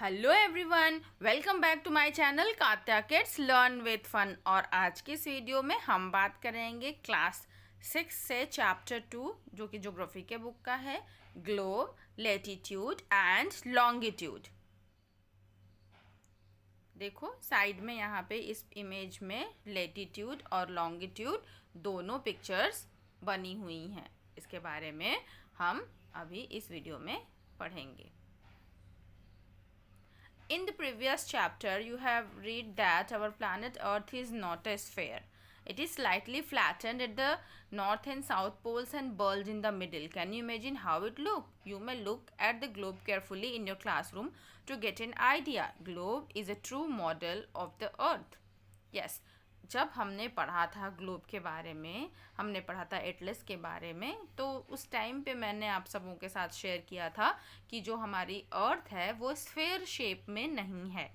Hello everyone, welcome back to my channel Katya kids learn with fun. और आज की इस वीडियो में हम बात करेंगे क्लास 6 से चैप्टर 2 जो कि ज्योग्राफी के बुक का है, ग्लोब, लेटीट्यूड एंड लॉन्गिट्यूड। देखो साइड में यहाँ पे इस इमेज में लेटीट्यूड और लॉन्गिट्यूड दोनों पिक्चर्स बनी हुई हैं। इसके बारे में हम अभी इस वीडियो में पढ़ेंगे। In the previous chapter, you have read that our planet Earth is not a sphere. It is slightly flattened at the north and south poles and bulge in the middle. Can you imagine how it look? You may look at the globe carefully in your classroom to get an idea. Globe is a true model of the Earth. Yes. जब हमने पढ़ा था globe के बारे में, हमने पढ़ा था एटलस के बारे में, तो उस टाइम पे मैंने आप सबों के साथ शेयर किया था कि जो हमारी अर्थ है वो स्फेयर शेप में नहीं है,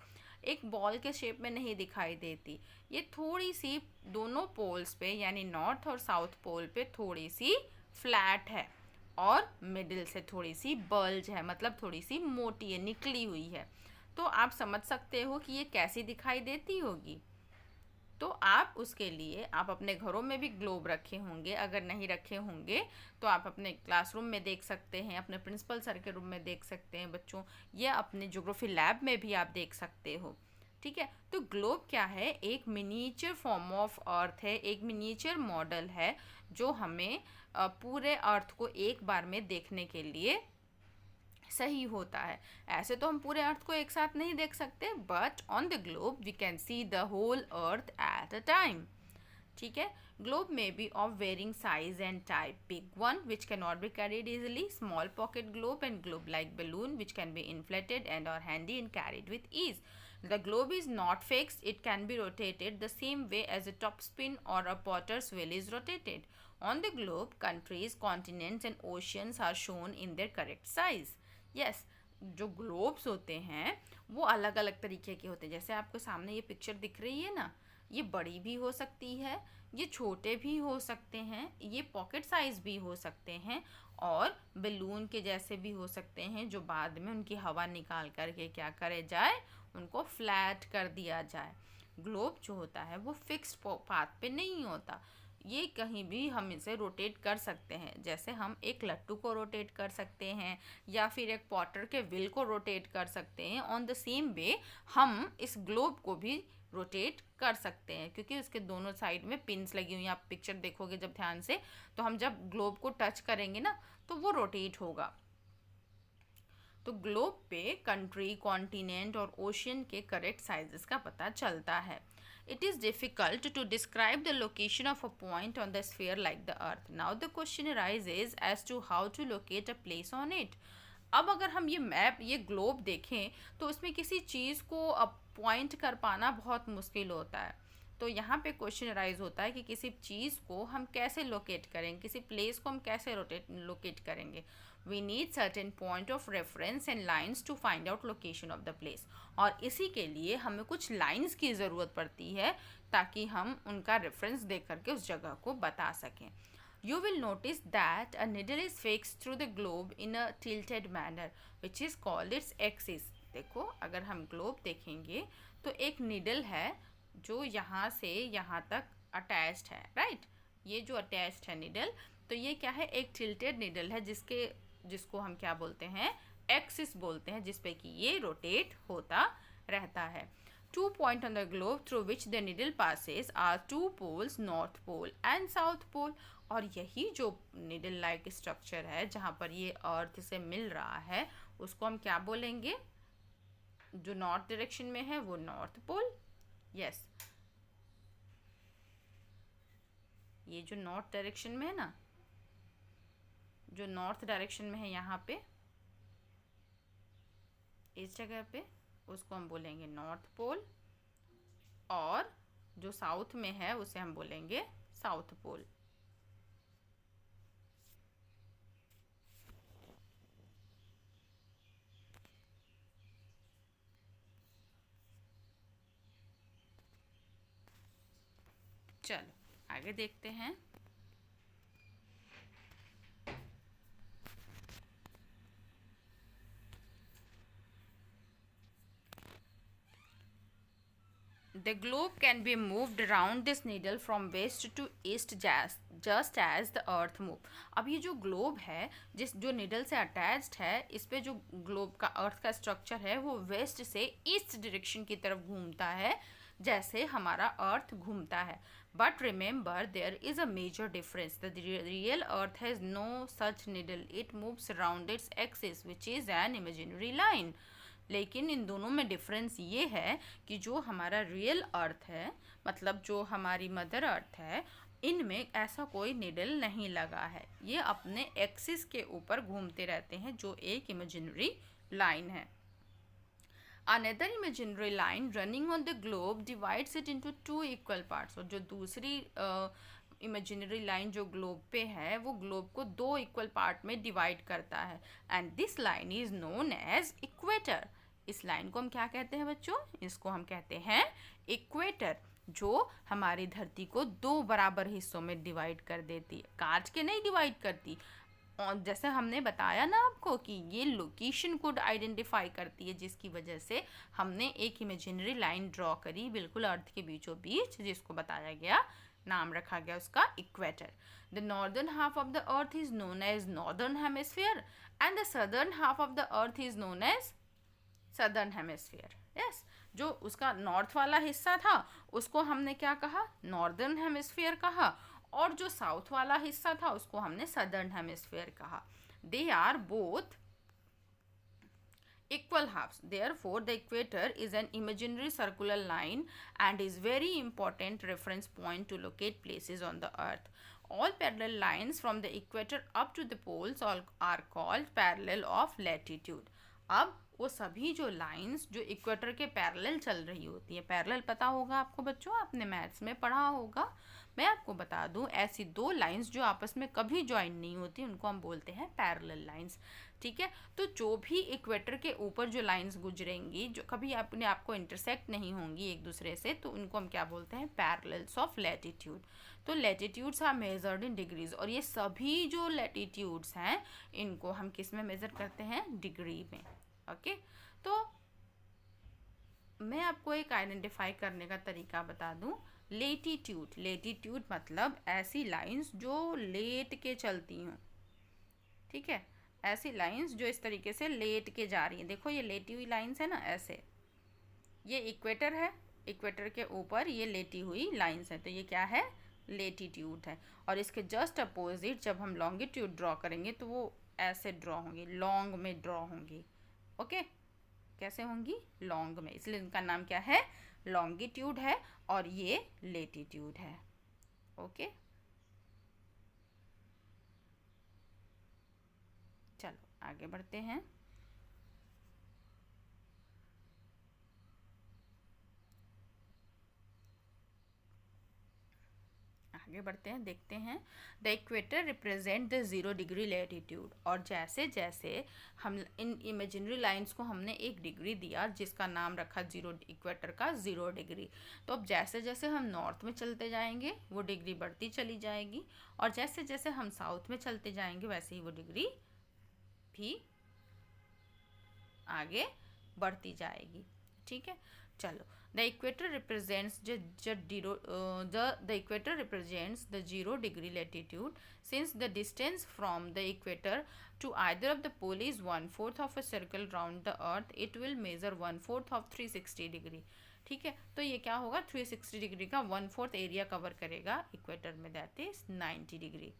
एक बॉल के शेप में नहीं दिखाई देती। ये थोड़ी सी दोनों पोल्स पे यानी नॉर्थ और साउथ पोल पे थोड़ी सी फ्लैट है और मिडिल से थोड़ी सी बल्ज है, मतलब थोड़ी सी मोटी है, निकली हुई है। तो आप समझ सकते हो कि ये कैसी दिखाई देती होगी। तो आप उसके लिए आप अपने घरों में भी ग्लोब रखे होंगे, अगर नहीं रखे होंगे तो आप अपने क्लासरूम में देख सकते हैं, अपने प्रिंसिपल सर के रूम में देख सकते हैं बच्चों, या अपने ज्योग्राफी लैब में भी आप देख सकते हो। ठीक है, तो ग्लोब क्या है? एक मिनिएचर फॉर्म ऑफ अर्थ है, एक मिनिएचर मॉडल है जो हमें पूरे अर्थ को एक बार में देखने के लिए सही होता है। ऐसे तो हम पूरे अर्थ को एक साथ नहीं देख सकते, but on the globe we can see the whole earth at a time. ठीक है, ग्लोब में be of varying size and type, big one which can not be carried easily, small pocket globe and globe like balloon which can be inflated and are handy and carried with ease. The globe is not fixed, it can be rotated the same way as a topspin or a potter's wheel is rotated. On the globe, countries, continents and oceans are shown in their correct size. Yes, जो globes होते हैं वो अलग अलग तरीके के होते हैं। जैसे आपको सामने ये पिक्चर दिख रही है ना, ये बड़ी भी हो सकती है, ये छोटे भी हो सकते हैं, ये पॉकेट साइज भी हो सकते हैं और बलून के जैसे भी हो सकते हैं, जो बाद में उनकी हवा निकाल करके क्या करे जाए, उनको फ्लैट कर दिया जाए। ग्लोब जो होता है वो फिक्स्ड पाथ पे नहीं होता, ये कहीं भी हम इसे रोटेट कर सकते हैं। जैसे हम एक लट्टू को रोटेट कर सकते हैं या फिर एक पॉटर के व्हील को रोटेट कर सकते हैं, ऑन द सेम वे हम इस ग्लोब को भी रोटेट कर सकते हैं, क्योंकि उसके दोनों साइड में पिन्स लगी हुई हैं। आप पिक्चर देखोगे जब ध्यान से, तो हम जब ग्लोब को टच करेंगे ना तो वो रोटेट होगा। तो ग्लोब पे कंट्री, कॉन्टिनेंट और ओशियन के करेक्ट साइजेस का पता चलता है। It is difficult to describe the location of a point on the sphere like the earth. Now the question arises as to how to locate a place on it. अब अगर हम ये map, ये globe देखें तो उसमें किसी चीज़ को पॉइंट कर पाना बहुत मुश्किल होता है। तो यहाँ पे क्वेश्चन राइज होता है कि किसी चीज़ को हम कैसे लोकेट करेंगे, किसी प्लेस को हम कैसे लोकेट करेंगे। We need certain point of reference and lines to find out location of the place. और इसी के लिए हमें कुछ लाइन्स की ज़रूरत पड़ती है ताकि हम उनका रेफरेंस देख करके उस जगह को बता सकें। You will notice that a needle is fixed through the globe in a tilted manner, which is called its axis. देखो अगर हम ग्लोब देखेंगे तो एक निडल है जो यहाँ से यहाँ तक अटैच्ड है, राइट? ये जो अटैच्ड है निडल, तो ये क्या है? एक टिल्टेड निडल है जिसको हम क्या बोलते हैं? एक्सिस बोलते हैं, जिसपे कि ये रोटेट होता रहता है। 2 points on the globe through which the needle passes are 2 poles, north pole and south pole. और यही जो needle like structure है जहाँ पर ये अर्थ से मिल रहा है, उसको हम क्या बोलेंगे? जो नॉर्थ डायरेक्शन में है वो नॉर्थ पोल। यस, ये जो नॉर्थ डायरेक्शन में है ना, जो नॉर्थ डायरेक्शन में है यहाँ पे इस जगह पे, उसको हम बोलेंगे नॉर्थ पोल। और जो साउथ में है उसे हम बोलेंगे साउथ पोल। चलो आगे देखते हैं। The globe can be moved around this needle from west to east just as the earth move. अब ये जो ग्लोब है जो निडल से अटैच्ड है, इस पे जो ग्लोब का अर्थ का स्ट्रक्चर है वो वेस्ट से ईस्ट डायरेक्शन की तरफ घूमता है जैसे हमारा अर्थ घूमता है. But remember there is a major difference. The real earth has no such needle. It moves around its axis which is an imaginary line. लेकिन इन दोनों में डिफरेंस ये है कि जो हमारा रियल अर्थ है, मतलब जो हमारी मदर अर्थ है, इनमें ऐसा कोई निडल नहीं लगा है. ये अपने एक्सिस के ऊपर घूमते रहते हैं जो एक इमेजिनरी लाइन है. Another imaginary line running on the globe divides it into two equal parts. और जो दूसरी इमेजिनरी लाइन जो ग्लोब पे है वो ग्लोब को दो इक्वल पार्ट में डिवाइड करता है. And this line is known as equator. इस लाइन को हम क्या कहते हैं बच्चों? इसको हम कहते हैं इक्वेटर, जो हमारी धरती को दो बराबर हिस्सों में डिवाइड कर देती है. काट के नहीं डिवाइड करती. और जैसे हमने बताया ना आपको कि ये लोकेशन कोड आइडेंटिफाई करती है, जिसकी वजह से हमने एक इमेजिनरी लाइन ड्रॉ करी बिल्कुल अर्थ के बीचों बीच, जिसको बताया गया, नाम रखा गया उसका equator. The northern half of the earth is known as northern hemisphere and the southern half of the earth is known as southern hemisphere. Yes, जो उसका नॉर्थ वाला हिस्सा था उसको हमने क्या कहा? नॉर्दर्न हेमिस्फीयर कहा. और जो साउथ वाला हिस्सा था उसको हमने सदर्न हेमिस्फीयर कहा. They are both equal halves. Therefore, the equator is an imaginary circular line and is very important reference point to locate places on the earth. All parallel lines from the equator up to the poles are called parallel of latitude. अब वो सभी जो lines जो equator के parallel चल रही होती है, पैरेलल पता होगा आपको बच्चों, आपने मैथ्स में पढ़ा होगा. मैं आपको बता दूं, ऐसी दो लाइंस जो आपस में कभी ज्वाइन नहीं होती उनको हम बोलते हैं पैरेलल लाइंस. ठीक है, तो जो भी इक्वेटर के ऊपर जो लाइंस गुजरेंगी, जो कभी अपने आपको इंटरसेक्ट नहीं होंगी एक दूसरे से, तो उनको हम क्या बोलते हैं? Parallels of latitude. तो latitudes are measured in degrees. और ये सभी जो लैटिट्यूड्स हैं इनको हम किस में मेजर करते हैं? डिग्री में. ओके, तो मैं आपको एक आइडेंटिफाई करने का तरीका बता दूं. लेटीट्यूड. लेटीट्यूड मतलब ऐसी लाइंस जो लेट के चलती हों. ठीक है, ऐसी लाइंस जो इस तरीके से लेट के जा रही हैं. देखो ये लेटी हुई लाइंस है ना, ऐसे. ये इक्वेटर है, इक्वेटर के ऊपर ये लेटी हुई लाइंस है, तो ये क्या है? लेटीट्यूड है. और इसके जस्ट अपोजिट जब हम लॉन्गिट्यूड ड्रॉ करेंगे तो वो ऐसे ड्रॉ होंगी, लॉन्ग में ड्रॉ होंगी. ओके, कैसे होंगी? लॉन्ग में. इसलिए इनका नाम क्या है? लॉन्गिट्यूड है और ये लेटीट्यूड है. ओके, चलो आगे बढ़ते हैं. आगे बढ़ते हैं, देखते हैं. The equator represent the 0 degree latitude. और जैसे जैसे हम इन इमेजिनरी लाइंस को हमने एक डिग्री दिया जिसका नाम रखा इक्वेटर का 0 डिग्री. तो अब जैसे जैसे हम नॉर्थ में चलते जाएंगे वो डिग्री बढ़ती चली जाएगी, और जैसे जैसे हम साउथ में चलते जाएंगे वैसे ही वो डिग्री भी आगे बढ़ती जाएगी. ठीक है, चलो. The equator represents the equator represents the 0 degree latitude. Since the distance from the equator to either of the pole is 1/4 of a circle round the earth, it will measure 1/4 of 360 degree. ठीक है, तो ये क्या होगा? 360 degree का 1/4 area cover करेगा equator में, that is 90 degree.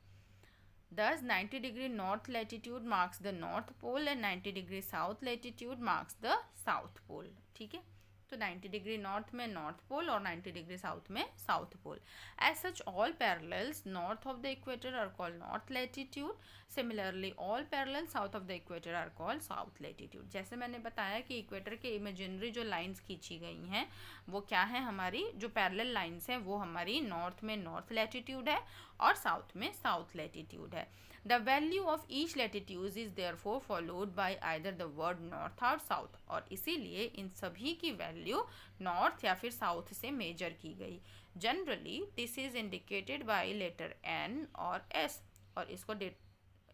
Thus 90 degree north latitude marks the north pole and 90 degree south latitude marks the south pole. ठीक है, तो 90 डिग्री नॉर्थ में नॉर्थ पोल और 90 डिग्री साउथ में south pole. As such all parallels north of the equator are called north latitude. Similarly all parallel south of the equator are called south latitude. जैसे मैंने बताया कि equator के imaginary जो lines खींची गई हैं वो क्या है? हमारी जो पैरेलल लाइंस हैं वो हमारी नॉर्थ में नॉर्थ लैटिट्यूड है और साउथ में साउथ लैटिट्यूड है. The value of each latitude is therefore followed by either the word north or south. और इसीलिए इन सभी की वैल्यू नॉर्थ या फिर साउथ से मेजर की गई. Generally this is indicated by letter N और S, और इसको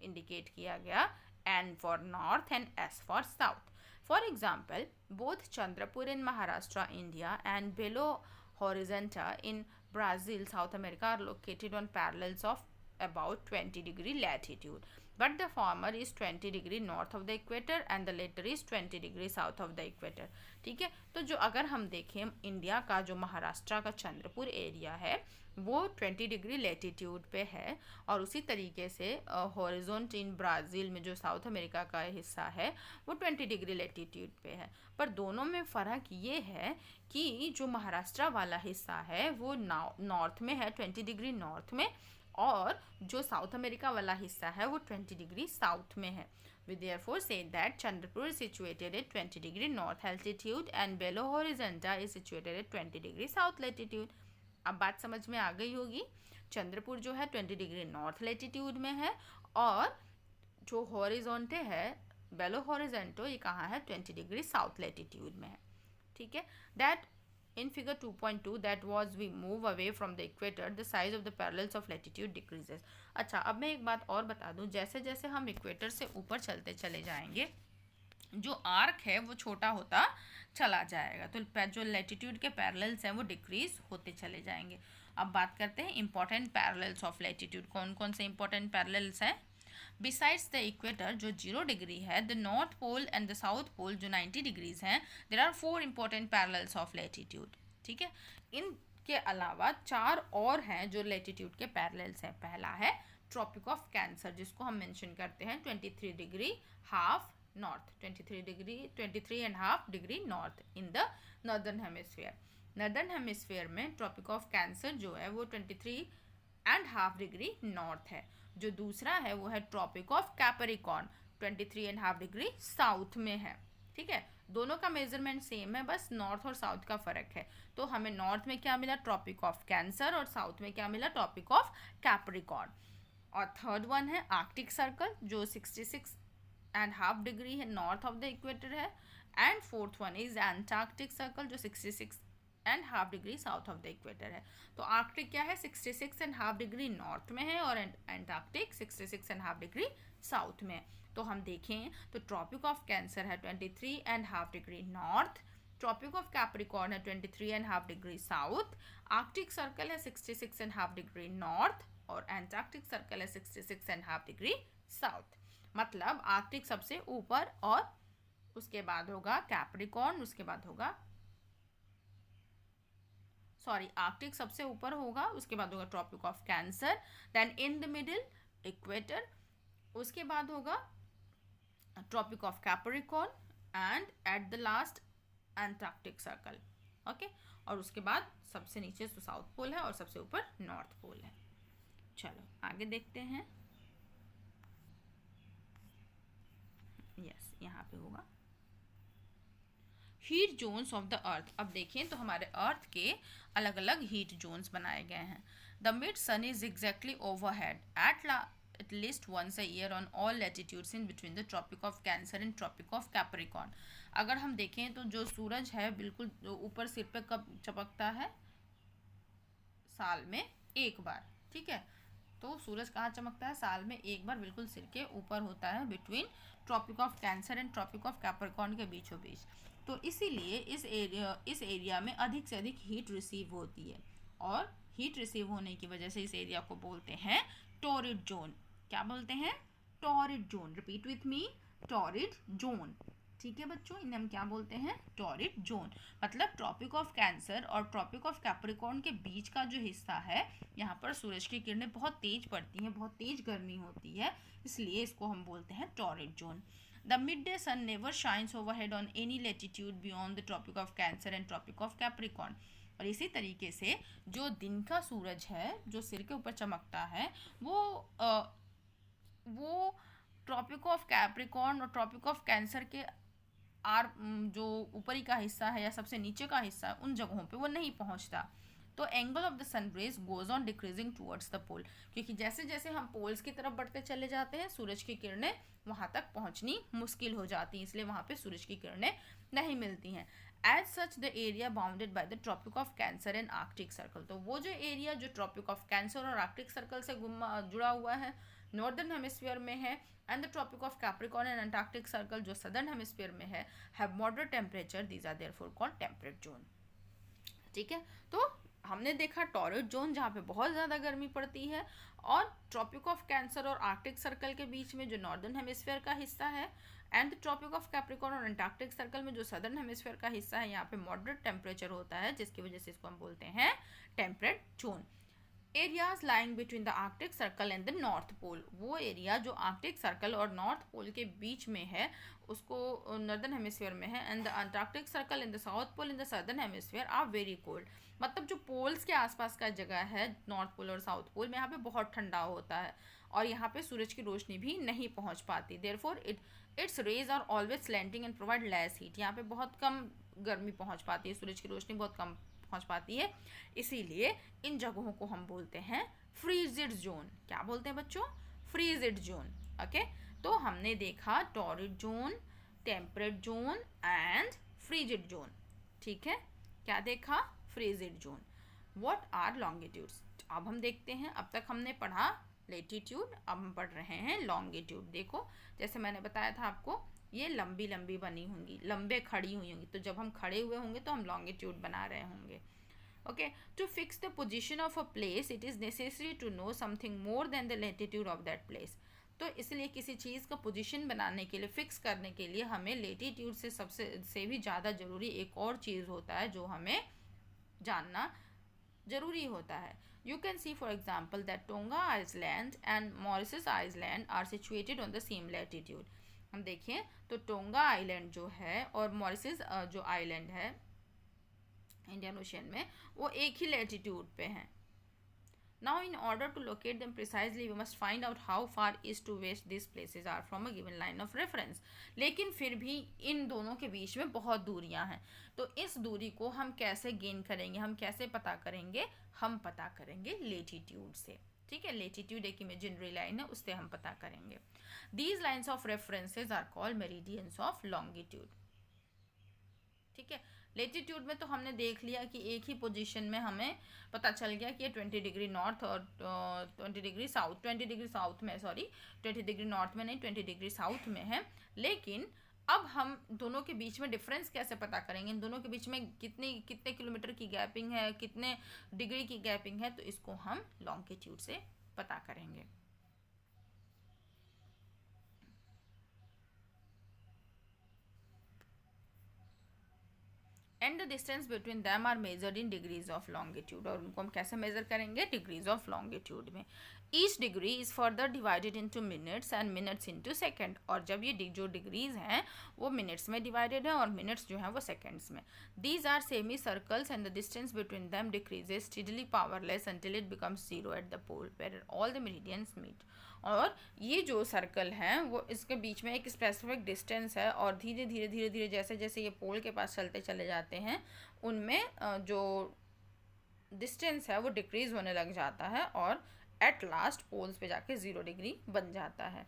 इंडिकेट किया गया N for north and S for south. For example, both Chandrapur in Maharashtra, India and horizonta in Brazil, South America are located on parallels of about 20 degree latitude, but the former is 20 degree north of the equator and the latter is 20 degree south of the equator. ठीक है, तो जो अगर हम देखें India का जो महाराष्ट्र का चंद्रपुर एरिया है वो 20 डिग्री लेटीट्यूड पे है, और उसी तरीके से हॉरिजॉन्ट इन ब्राज़ील में जो साउथ अमेरिका का हिस्सा है वो 20 डिग्री लेटीट्यूड पे है. पर दोनों में फ़र्क ये है कि जो महाराष्ट्र वाला हिस्सा है वो नॉर्थ में है, 20 डिग्री नॉर्थ में, और जो साउथ अमेरिका वाला हिस्सा है वो 20 डिग्री साउथ में है. We therefore say that Chandrapur is situated at 20 degree north altitude and Belo Horizonte is situated at 20 degree south latitude. अब बात समझ में आ गई होगी. चंद्रपुर जो है 20 डिग्री नॉर्थ लेटीट्यूड में है, और जो हॉरिजॉन्टे है बेलो हॉरिजॉन्टो ये कहाँ है, 20 डिग्री साउथ लेटीट्यूड में है. ठीक है, that in figure 2.2 that was we move away from the equator the size of the parallels of latitude decreases. अच्छा, अब मैं एक बात और बता दूं, जैसे जैसे हम इक्वेटर से ऊपर चलते चले जाएंगे जो आर्क है वो छोटा होता चला जाएगा, तो जो लेटीट्यूड के पैरेलल्स हैं वो डिक्रीज होते चले जाएंगे. अब बात करते हैं इंपॉर्टेंट पैरेलल्स ऑफ लेटीट्यूड. कौन कौन से इंपॉर्टेंट पैरेलल्स हैं? Besides the equator जो 0 डिग्री है, the north pole and the south pole जो 90 डिग्रीज हैं, there are 4 important parallels of latitude. ठीक है, इनके अलावा 4 और हैं जो लेटीट्यूड के पैरेलल्स हैं. पहला है ट्रॉपिक ऑफ कैंसर जिसको हम मेंशन करते हैं 23 degree half north, 23 and half degree north in the northern hemisphere. Northern hemisphere में ट्रॉपिक ऑफ कैंसर जो है वो 23 एंड हाफ डिग्री नॉर्थ है. जो दूसरा है वो है tropic of capricorn, 23 and half degree south में है. ठीक है, दोनों का मेजरमेंट सेम है, बस नॉर्थ और साउथ का फर्क है. तो हमें नॉर्थ में क्या मिला, ट्रॉपिक ऑफ कैंसर, और साउथ में क्या मिला, ट्रॉपिक ऑफ कैप्रिकॉर्न. और थर्ड वन है आर्कटिक सर्कल जो 66 एंड हाफ डिग्री है नॉर्थ ऑफ द इक्वेटर है. And fourth one is Antarctic circle जो 66 and half degree south of the equator है. तो आर्कटिक क्या है, 66 एंड हाफ डिग्री नॉर्थ में है, और Antarctic 66 and half degree south में है. तो हम देखें तो ट्रॉपिक ऑफ कैंसर है 23 and half degree north, tropic of capricorn है 23 and half degree south, arctic circle है 66 एंड हाफ डिग्री नॉर्थ, और एंटार्क्टिक सर्कल है 66 एंड हाफ डिग्री साउथ. मतलब आर्कटिक सबसे ऊपर, और उसके बाद होगा कैप्रिकॉर्न, उसके बाद होगा आर्कटिक सबसे ऊपर होगा, उसके बाद होगा tropic of cancer, then in the middle equator, उसके बाद होगा tropic of capricorn, and at the last antarctic circle. Okay, और उसके बाद सबसे नीचे तो साउथ पोल है और सबसे ऊपर नॉर्थ पोल है. चलो आगे देखते हैं. यस, यहाँ पे होगा हीट जोन्स ऑफ द अर्थ. अब देखें तो हमारे अर्थ के अलग अलग हीट जोन्स बनाए गए हैं. The mid sun is exactly overhead at least once a year on all latitudes in between the tropic of cancer and tropic of capricorn. अगर हम देखें तो जो सूरज है बिल्कुल ऊपर सिर पे कब चमकता है, साल में एक बार. ठीक है, तो सूरज कहाँ चमकता है, साल में एक बार बिल्कुल सिर के ऊपर होता है, between tropic of cancer and tropic of capricorn के बीचों बीच. तो इसीलिए इस एरिया में अधिक से अधिक हीट रिसीव होती है, और हीट रिसीव होने की वजह से इस एरिया को बोलते हैं टॉरिड जोन. क्या बोलते हैं, torrid zone. Repeat with me, torrid zone. ठीक है बच्चों, इन्हें हम क्या बोलते हैं, टॉरिड जोन. मतलब ट्रॉपिक ऑफ कैंसर और ट्रॉपिक ऑफ कैप्रिकॉर्न के बीच का जो हिस्सा है, यहाँ पर सूरज की किरणें बहुत तेज पड़ती हैं, बहुत तेज गर्मी होती है, इसलिए इसको हम बोलते हैं torrid zone. The mid day sun never shines overhead on any latitude beyond the tropic of cancer and tropic of capricorn. और इसी तरीके से जो दिन का सूरज है जो सिर के ऊपर चमकता है वो ट्रॉपिक ऑफ कैप्रिकॉर्न और ट्रॉपिक ऑफ कैंसर के जो ऊपरी का हिस्सा है या सबसे नीचे का हिस्सा है उन जगहों पे वो नहीं पहुंचता. तो angle of the sun rays goes on decreasing towards the pole, क्योंकि जैसे जैसे हम पोल्स की तरफ बढ़ते चले जाते हैं सूरज की किरणें वहाँ तक पहुँचनी मुश्किल हो जाती हैं, इसलिए वहाँ पे सूरज की किरणें नहीं मिलती हैं. As such the area bounded by the tropic of cancer and arctic circle. तो वो जो एरिया जो ट्रॉपिक ऑफ कैंसर और आर्कटिक सर्कल से जुड़ा हुआ है नॉर्दर्न हेमिस्फीयर में है, and the tropic of capricorn and antarctic circle जो सदर्न हेमिस्फीयर में है, have moderate temperature, these are therefore called temperate zone. ठीक है, तो हमने देखा टॉरॉइड जोन जहाँ पे बहुत ज़्यादा गर्मी पड़ती है, और ट्रॉपिक ऑफ कैंसर और आर्कटिक सर्कल के बीच में जो नॉर्दर्न हेमिस्फीयर का हिस्सा है, एंड ट्रॉपिक ऑफ कैप्रिकॉर्न और अंटार्कटिक सर्कल में जो सदर्न हेमिस्फीयर का हिस्सा है, यहाँ पे मॉडरेट टेम्परेचर होता है, जिसकी वजह से इसको हम बोलते हैं temperate zone. Areas lying between the arctic circle and the north pole, वो एरिया जो आर्कटिक सर्कल और नॉर्थ पोल के बीच में है, उसको नॉर्दर्न हेमिस्फीयर में है, and the antarctic circle in the south pole in the southern hemisphere are very cold. मतलब जो पोल्स के आसपास का जगह है, नॉर्थ पोल और साउथ पोल में, यहाँ पे बहुत ठंडा होता है, और यहाँ पे सूरज की रोशनी भी नहीं पहुँच पाती। Therefore its rays are always slanting and provide less heat, यहाँ पे बहुत कम गर्मी पहुँच पाती है, सूरज की रोशनी बहुत कम पहुंच पाती है, इसीलिए इन जगहों को हम बोलते हैं फ्रीजिड जोन। क्या बोलते हैं बच्चों? Frigid zone. ओके, तो हमने देखा torrid zone, temperate zone and frigid zone. ठीक है, क्या देखा? Frigid zone. What are longitudes? अब हम देखते हैं, अब तक हमने पढ़ा लेटीट्यूड, अब हम पढ़ रहे हैं लॉन्गिट्यूड। देखो, जैसे मैंने बताया था आपको, ये लंबी लंबी बनी होंगी, लंबे खड़ी हुई होंगी, तो जब हम खड़े हुए होंगे तो हम लॉन्गिट्यूड बना रहे होंगे। Okay, to fix the position of a place it is necessary to know something more than the latitude of that place. तो इसलिए किसी चीज़ का पोजीशन बनाने के लिए, फिक्स करने के लिए, हमें लेटीट्यूड से भी ज़्यादा ज़रूरी एक और चीज़ होता है जो हमें जानना ज़रूरी होता है। You can see for example that Tonga Island and Mauritius Island are situated on the same latitude. हम देखें तो टोंगा आइलैंड जो है और मॉरिशस जो आइलैंड है इंडियन ओशन में, वो एक ही लेटीट्यूड पे हैं। Now in order to locate them precisely we must find out how far east to west these places are from a given line of reference. लेकिन फिर भी इन दोनों के बीच में बहुत दूरियां हैं, तो इस दूरी को हम कैसे गेन करेंगे, हम कैसे पता करेंगे? हम पता करेंगे लेटीट्यूड से। ठीक है, लेटीट्यूड एक इमेजिनरी लाइन है, उससे हम पता करेंगे। These lines of references are called meridians of longitude. ठीक है, लेटीट्यूड में तो हमने देख लिया कि एक ही पोजीशन में हमें पता चल गया कि ये 20 डिग्री नॉर्थ और 20 डिग्री साउथ, 20 डिग्री साउथ में, सॉरी 20 डिग्री नॉर्थ में नहीं, 20 डिग्री साउथ में है। लेकिन अब हम दोनों के बीच में डिफरेंस कैसे पता करेंगे? इन दोनों के बीच में कितने किलोमीटर की गैपिंग है, कितने डिग्री की गैपिंग है, तो इसको हम लॉन्गिट्यूड से पता करेंगे। And the distance between them are measured in degrees of longitude, और उनको हम कैसे मेजर करेंगे? डिग्रीज ऑफ लॉन्गिट्यूड में। Each degree is further divided into minutes and minutes into second, और जब ये जो डिग्रीज हैं वो मिनट्स में डिवाइडेड है और मिनट्स जो हैं वो सेकंड्स में। These are semi circles and the distance between them decreases steadily powerless until it becomes zero at the pole where all the meridians meet. और ये जो सर्कल हैं वो, इसके बीच में एक स्पेसिफिक डिस्टेंस है, और धीरे धीरे धीरे धीरे जैसे जैसे ये पोल के पास चलते चले जाते हैं, उनमें जो डिस्टेंस है वो डिक्रीज होने लग जाता है, और एट लास्ट पोल्स पे जाके 0 डिग्री बन जाता है।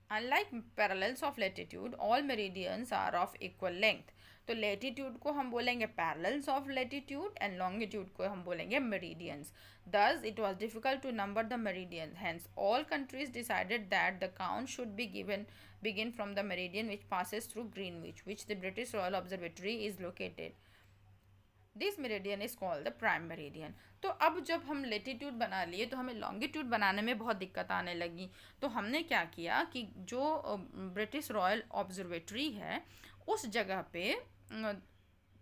Unlike parallels of latitude, all meridians are of equal length. तो लेटीट्यूड को हम बोलेंगे parallels of latitude and longitude को हम बोलेंगे meridians. Thus, it was difficult to number the meridians. Hence, all countries decided that the count should be begin from the meridian which passes through Greenwich, which the British Royal Observatory is located. This meridian is called the prime meridian. तो अब जब हम latitude बना लिए तो हमें longitude बनाने में बहुत दिक्कत आने लगी, तो हमने क्या किया कि जो ब्रिटिश रॉयल ऑब्जर्वेटरी है उस जगह पे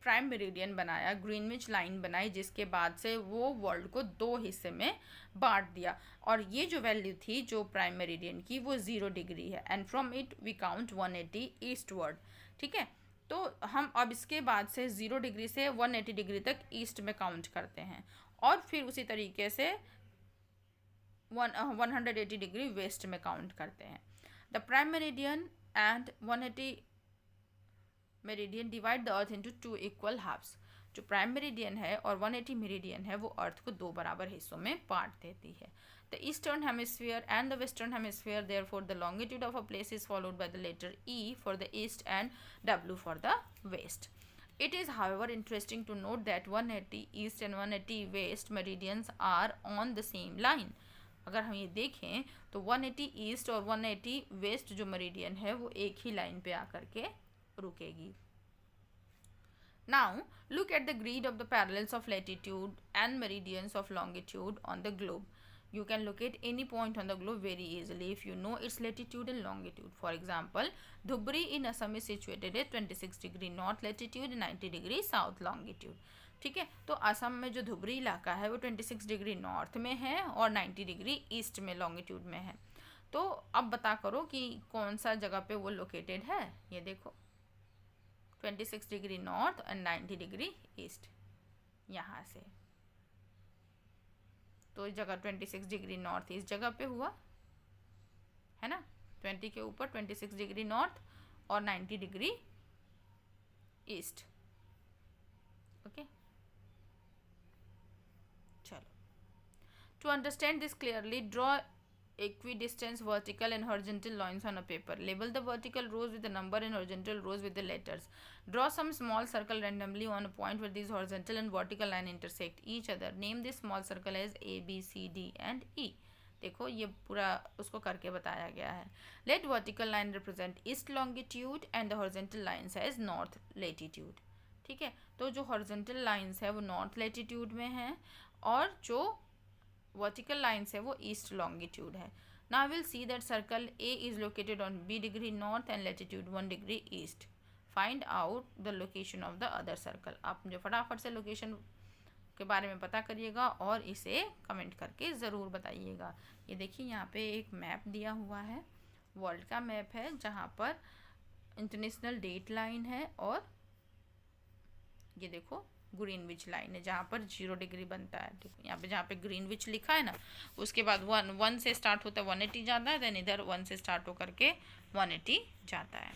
प्राइम मेरिडियन बनाया, ग्रीनविच लाइन बनाई, जिसके बाद से वो वर्ल्ड को 2 हिस्से में बांट दिया, और ये जो वैल्यू थी जो प्राइम मेरिडियन की वो 0 डिग्री है, and from it we count 180 eastward. ठीक है, तो हम अब इसके बाद से 0 डिग्री से 180 डिग्री तक ईस्ट में काउंट करते हैं, और फिर उसी तरीके से 180 डिग्री वेस्ट में काउंट करते हैं। The prime meridian and 180 meridian divide the earth into 2 equal halves. जो प्राइम मेरिडियन है और 180 मेरिडियन है वो अर्थ को 2 बराबर हिस्सों में बांट देती है। The eastern hemisphere and the western hemisphere, therefore the longitude of a place is followed by the letter E for the east and W for the west. It is however interesting to note that 180 east and 180 west meridians are on the same line. अगर हम ये देखें तो 180 east और 180 waste जो meridian है वो एक ही लाइन पे आकर के रुकेगी। Now, look at the grid of the parallels of latitude and meridians of longitude on the globe. You can locate any point on the globe very easily if you know its latitude and longitude. For example, Dhubri in Assam is situated at 26 degree north latitude and 90 degree south longitude. ठीक है, तो असम में जो धुबरी इलाका है वो 26 degree north में है और 90 डिग्री ईस्ट में लॉन्गिट्यूड में है. तो अब बता करो कि कौन सा जगह पे वो लोकेटेड है. ये देखो 26 degree north and 90 degree east यहाँ से. तो इस जगह 26 डिग्री नॉर्थ इस जगह पे हुआ है ना, 20 के ऊपर 26 डिग्री नॉर्थ और 90 डिग्री ईस्ट. ओके, चलो. To understand this clearly, draw equidistant vertical and horizontal lines on a paper. Label the vertical rows with the number and horizontal rows with the letters. Draw some small circle randomly on a point where these horizontal and vertical line intersect each other. Name this small circle as A, B, C, D and E. देखो ये पूरा उसको करके बताया गया है. Let vertical line represent east longitude and the horizontal lines as north latitude. ठीक है, तो जो horizontal lines है वो north latitude में है और जो vertical lines है वो east longitude है. Now we'll see that circle A is located on B degree north and latitude 1 degree east. Find out the location of the other circle. आप मुझे फटाफट से लोकेशन के बारे में पता करिएगा और इसे कमेंट करके ज़रूर बताइएगा. ये देखिए यहाँ पे एक मैप दिया हुआ है, वर्ल्ड का मैप है जहाँ पर इंटरनेशनल डेट लाइन है और ये देखो ग्रीनविच लाइन है जहाँ पर 0 डिग्री बनता है. यहाँ पे जहाँ पे ग्रीनविच लिखा है ना उसके बाद 1 से स्टार्ट होता है 180 जाता है, देन इधर 1 से स्टार्ट होकर के 180 जाता है.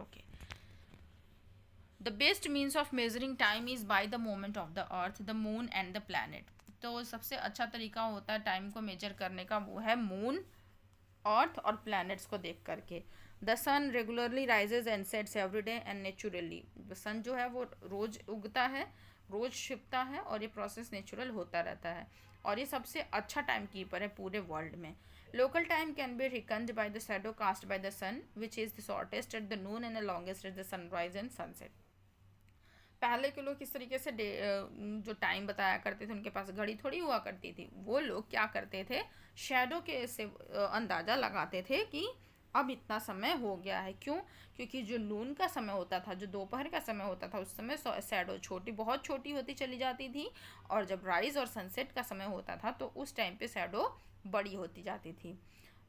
Okay. The best means of measuring time is by the movement of the earth, the moon and the planet. तो सबसे अच्छा तरीका होता है टाइम को मेजर करने का वो है मून, अर्थ और प्लैनेट्स को देख करके. The sun regularly rises and sets every day and naturally. Sun जो है वो रोज़ उगता है, रोज़ छिपता है और ये प्रोसेस नेचुरल होता रहता है और ये सबसे अच्छा टाइम कीपर है पूरे वर्ल्ड में. Local time can be reckoned by the shadow cast by the sun which is the shortest at the noon and the longest at the sunrise and sunset. पहले के लोग किस तरीके से जो टाइम बताया करते थे, उनके पास घड़ी थोड़ी हुआ करती थी. वो लोग क्या करते थे, शैडो के से अंदाज़ा लगाते थे कि अब इतना समय हो गया है. क्यों? क्योंकि जो नून का समय होता था, जो दोपहर का समय होता था, उस समय शैडो बहुत छोटी होती चली जाती थी और जब राइज और सनसेट का समय होता था तो उस टाइम पे शैडो बड़ी होती जाती थी.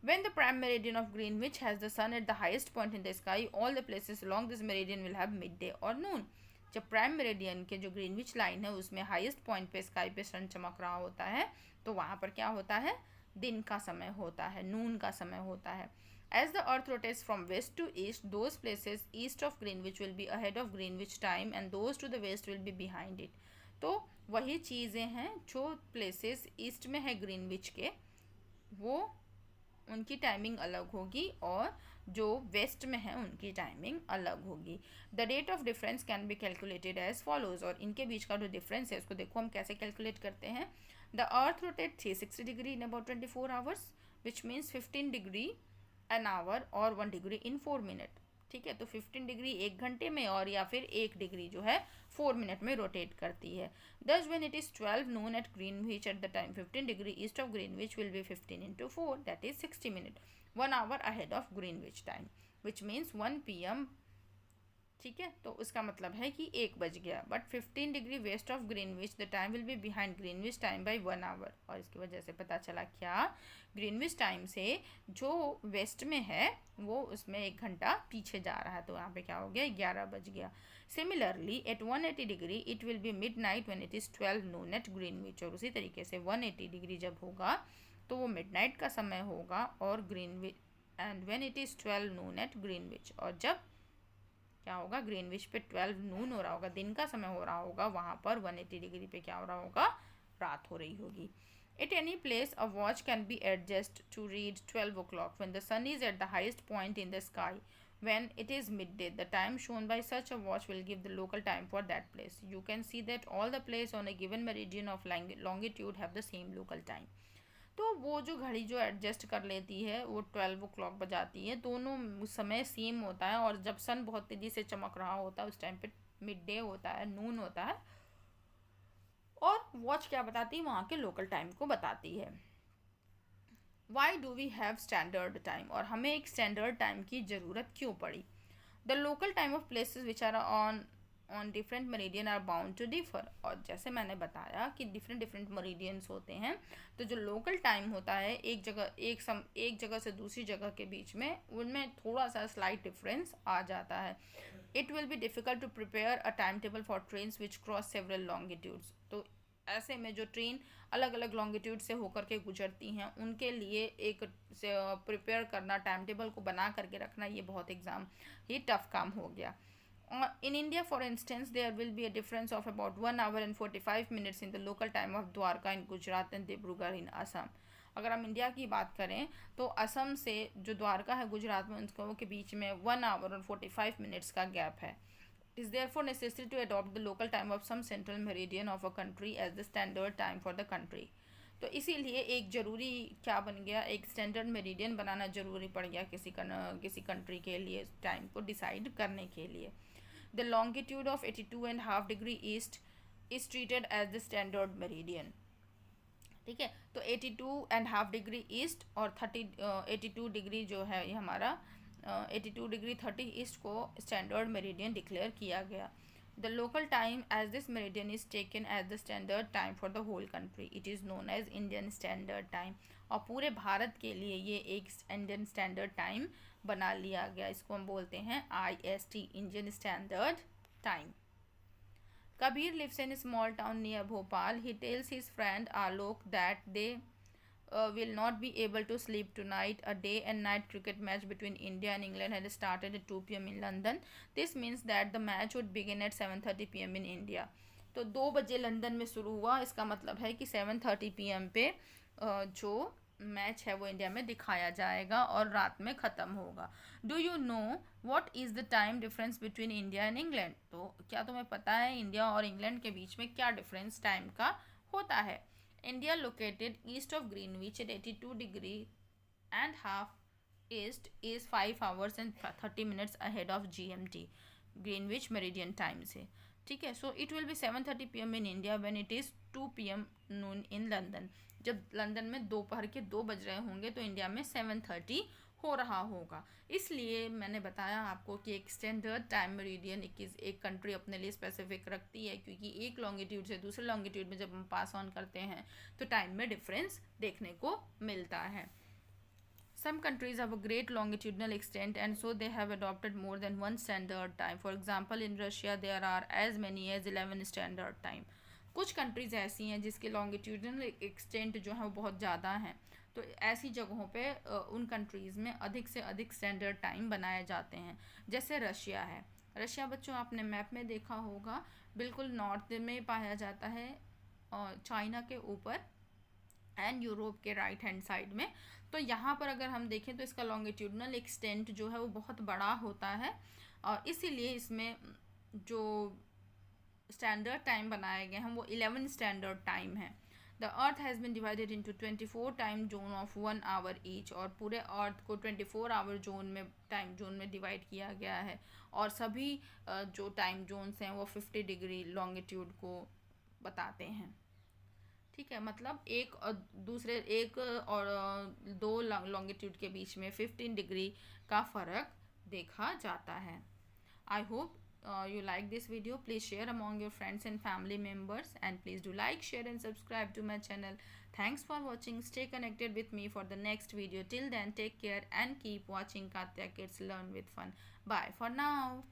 When the prime meridian of Greenwich has the sun at the highest point in the sky, all the places along this meridian will have midday or noon. जब प्राइम मेरिडियन के जो Greenwich line है उसमें highest point पे sky पे सन चमक रहा होता है तो वहाँ पर क्या होता है, दिन का समय होता है, नून का समय होता है. As the earth rotates from west to east, those places east of Greenwich will be ahead of Greenwich time and those to the west will be behind it. तो वही चीज़ें हैं जो प्लेसेस ईस्ट में है ग्रीनविच के, वो उनकी टाइमिंग अलग होगी और जो वेस्ट में है उनकी टाइमिंग अलग होगी. The rate of difference can be calculated as follows. और इनके बीच का जो डिफरेंस है उसको देखो हम कैसे कैलकुलेट करते हैं. The earth rotate 360 degree in about 24 hours which means 15 degree an hour और 1 डिग्री इन 4 मिनट. ठीक है, तो 15 डिग्री 1 घंटे में और या फिर 1 डिग्री जो है 4 मिनट में रोटेट करती है. Thus when it is 12 noon at Greenwich at the time 15 degree east of Greenwich will be 15 into 4, that is 60 minutes, 1 hour ahead of Greenwich time, which means 1 PM. ठीक है, तो उसका मतलब है कि 1 बज गया. But 15 degree west of Greenwich the time will be behind Greenwich time by 1 hour. और इसकी वजह से पता चला क्या, ग्रीनविच टाइम से जो वेस्ट में है वो उसमें 1 घंटा पीछे जा रहा है. तो यहाँ पे क्या हो गया, 11 बज गया. Similarly at 180 degree it will be mid night when it is 12 noon at Greenwich. और उसी तरीके से 180 डिग्री जब होगा तो वो मिड नाइट का समय होगा और Greenwich and when it is 12 noon at Greenwich. और जब क्या होगा, ग्रीनविच पे 12 नून हो रहा होगा, दिन का समय हो रहा होगा, वहाँ पर 180 डिग्री पे क्या हो रहा होगा, रात हो रही होगी. At any place, a watch can be adjusted to read 12 o'clock when the sun is at the highest point in the sky. When it is midday, the time shown by such a watch will give the local time for that place. You can see that all the places on a given meridian of longitude have the same local time. तो वो जो घड़ी जो adjust कर लेती है वो 12 o'clock बजाती है, दोनों समय सेम होता है. और जब सन बहुत तेज़ी से चमक रहा होता है उस टाइम पे मिड डे होता है, नून होता है। और वॉच क्या बताती है, वहाँ के लोकल टाइम को बताती है। Why do we have standard time, और हमें एक स्टैंडर्ड टाइम की ज़रूरत क्यों पड़ी। The local time of places which are on different meridian are bound to differ, और जैसे मैंने बताया कि डिफरेंट डिफरेंट मेरिडियंस होते हैं, तो जो लोकल टाइम होता है एक जगह से दूसरी जगह के बीच में, उनमें थोड़ा सा स्लाइट डिफरेंस आ जाता है। It will be difficult to prepare a time table for train which cross several longitudes, तो ऐसे में जो ट्रेन अलग अलग लॉन्गिट्यूड से होकर के गुजरती हैं, उनके लिए एक प्रिपेयर करना, टाइम टेबल को बना करके रखना, ये बहुत ही टफ काम हो गया। In India, for instance, there will be a difference of about 1 hour and 45 minutes in the local time of Dwarka in Gujarat and Dibrugarh in Assam. अगर हम इंडिया की बात करें तो असम से जो द्वारका है गुजरात में, उनको के बीच में 1 आवर और 45 मिनट्स का गैप है. It is therefore necessary to adopt the local time of some central meridian of a country as the standard time for the country. तो इसीलिए एक ज़रूरी क्या बन गया, एक स्टैंडर्ड मेरिडियन बनाना ज़रूरी पड़ गया किसी कंट्री के लिए टाइम को डिसाइड करने के लिए. The longitude of 82.5 degree east is treated as the standard meridian. ठीक है, तो 82.5 डिग्री ईस्ट और 82 डिग्री जो है ये हमारा 82 डिग्री 30 ईस्ट को स्टैंडर्ड मेरिडियन डिक्लेयर किया गया. The local time as this meridian is taken as the standard time for the whole country. It is known as Indian standard time, और पूरे भारत के लिए ये एक इंडियन स्टैंडर्ड टाइम बना लिया गया. इसको हम बोलते हैं IST, Indian standard time. Kabir lives in a small town near Bhopal. He tells his friend Alok that they will not be able to sleep tonight. A day and night cricket match between India and England had started at 2 p.m. in London. This means that the match would begin at 7:30 p.m. in India. तो 2 बजे London में शुरू हुआ, इसका मतलब है कि 7:30 PM पे जो मैच है वो इंडिया में दिखाया जाएगा और रात में ख़त्म होगा. Do you know what is the time difference between India and England. तो क्या तुम्हें पता है इंडिया और इंग्लैंड के बीच में क्या डिफरेंस टाइम का होता है. India located east of Greenwich at 82 degree and half east is 5 hours and 30 minutes ahead of GMT, Greenwich meridian time से. ठीक है, so it will be 7:30 PM in India when it is 2 PM noon in London. जब London में दोपहर के 2 बज रहे होंगे तो इंडिया में 7:30 हो रहा होगा. इसलिए मैंने बताया आपको कि एक स्टैंडर्ड टाइम मेरिडियन एक कंट्री अपने लिए स्पेसिफिक रखती है, क्योंकि एक लॉन्गिट्यूड से दूसरे लॉन्गिट्यूड में जब हम पास ऑन करते हैं तो टाइम में डिफरेंस देखने को मिलता है. Some countries have a great longitudinal extent and so they have adopted more than one standard time. For example, in Russia there are as many as 11 standard time. कुछ countries ऐसी हैं जिसके longitudinal extent जो है वो बहुत ज़्यादा हैं, तो ऐसी जगहों पे उन कंट्रीज़ में अधिक से अधिक स्टैंडर्ड टाइम बनाए जाते हैं. जैसे रशिया है. रशिया बच्चों आपने मैप में देखा होगा, बिल्कुल नॉर्थ में पाया जाता है, चाइना के ऊपर एंड यूरोप के राइट हैंड साइड में. तो यहाँ पर अगर हम देखें तो इसका लॉन्गिट्यूडनल एक्सटेंट जो है वो बहुत बड़ा होता है, और इसीलिए इसमें जो स्टैंडर्ड टाइम बनाए गए हैं वो 11 स्टैंडर्ड टाइम है. The earth has been divided into 24 time zone of 1 hour each, और पूरे अर्थ को 24 hour टाइम जोन में डिवाइड किया गया है, और सभी जो टाइम जोन्स हैं वो 50 डिग्री लॉन्गिट्यूड को बताते हैं. ठीक है, मतलब एक और दो लॉन्गिट्यूड के बीच में 15 डिग्री का फ़र्क देखा जाता है. I hope you like this video. Please share among your friends and family members, and please do like, share and subscribe to my channel. Thanks for watching. Stay connected with me for the next video. Till then, take care and keep watching Katya Kids Learn with Fun. Bye for now.